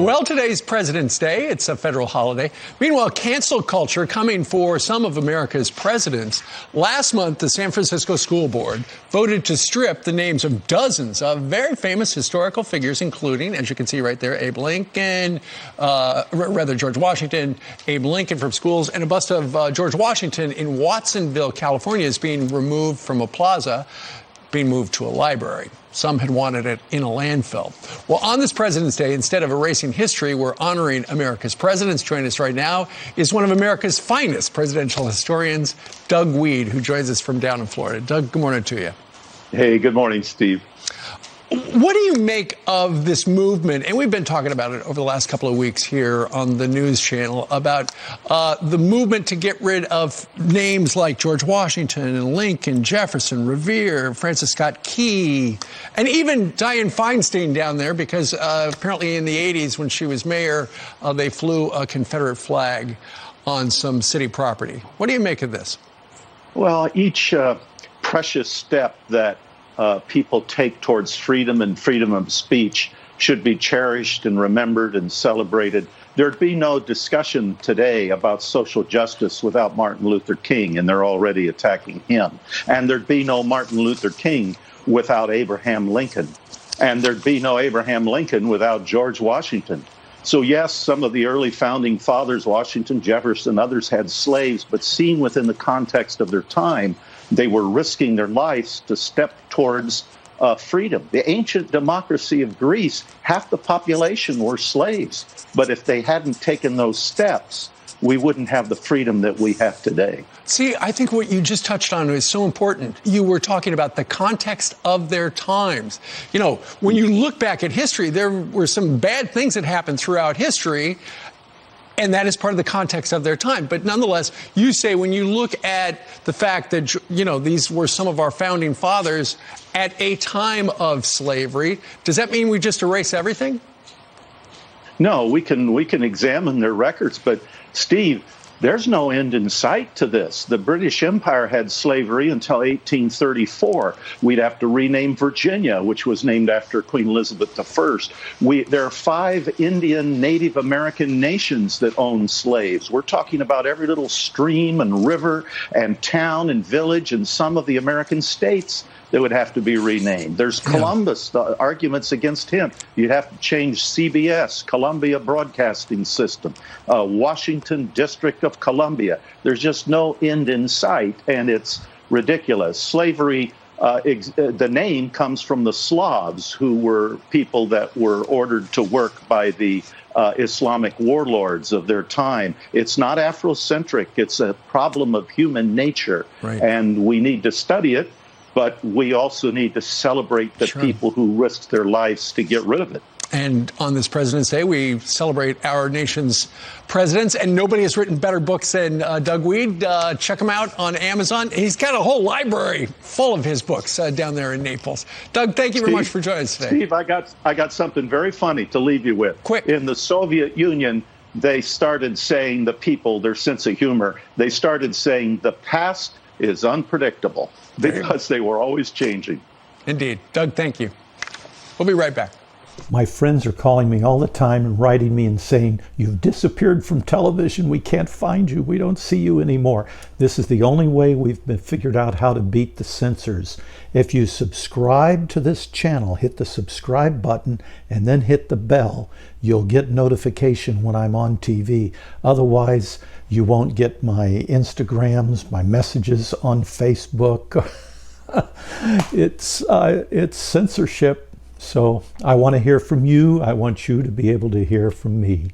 Well, today's President's Day. It's a federal holiday. Meanwhile, cancel culture coming for some of America's presidents. Last month, the San Francisco School Board voted to strip the names of dozens of very famous historical figures, including, as you can see right there, George Washington, Abe Lincoln from schools, and a bust of George Washington in Watsonville, California is being removed from a plaza, being moved to a library. Some had wanted it in a landfill. Well, on this President's Day, instead of erasing history, we're honoring America's presidents. Joining us right now is one of America's finest presidential historians, Doug Wead, who joins us from down in Florida. Doug, good morning to you. Hey, good morning, Steve. What do you make of this movement? And we've been talking about it over the last couple of weeks here on the news channel about the movement to get rid of names like George Washington and Lincoln, Jefferson, Revere, Francis Scott Key, and even Dianne Feinstein down there, because apparently in the 80s when she was mayor, they flew a Confederate flag on some city property. What do you make of this? Well, each precious step that people take towards freedom and freedom of speech should be cherished and remembered and celebrated. There'd be no discussion today about social justice without Martin Luther King, and they're already attacking him. And there'd be no Martin Luther King without Abraham Lincoln. And there'd be no Abraham Lincoln without George Washington. So yes, some of the early founding fathers, Washington, Jefferson, others had slaves, but seen within the context of their time, they were risking their lives to step towards freedom. The ancient democracy of Greece, half the population were slaves. But if they hadn't taken those steps, we wouldn't have the freedom that we have today. See, I think what you just touched on is so important. You were talking about the context of their times. You know, when you look back at history, there were some bad things that happened throughout history, and that is part of the context of their time. But nonetheless, you say when you look at the fact that, you know, these were some of our founding fathers at a time of slavery, does that mean we just erase everything? No, we can examine their records, but Steve, there's no end in sight to this. The British Empire had slavery until 1834. We'd have to rename Virginia, which was named after Queen Elizabeth I. There are 5 Indian Native American nations that own slaves. We're talking about every little stream and river and town and village and some of the American states that would have to be renamed. There's Columbus, the arguments against him. You'd have to change CBS, Columbia Broadcasting System, Washington District of Columbia. There's just no end in sight, and it's ridiculous. Slavery, the name comes from the Slavs, who were people that were ordered to work by the Islamic warlords of their time. It's not Afrocentric. It's a problem of human nature, and we need to study it. But we also need to celebrate the people who risked their lives to get rid of it. And on this President's Day, we celebrate our nation's presidents, and nobody has written better books than Doug Wead. Check him out on Amazon. He's got a whole library full of his books down there in Naples. Doug, thank you very much for joining us today. Steve, I got something very funny to leave you with. Quick. In the Soviet Union, they started saying, the people, their sense of humor, they started saying the past is unpredictable because they were always changing. Indeed. Doug, thank you. We'll be right back. My friends are calling me all the time and writing me and saying, "You've disappeared from television. We can't find you. We don't see you anymore." This is the only way we've figured out how to beat the censors. If you subscribe to this channel, hit the subscribe button and then hit the bell, you'll get notification when I'm on TV. Otherwise, you won't get my Instagrams, my messages on Facebook. It's censorship. So I want to hear from you. I want you to be able to hear from me.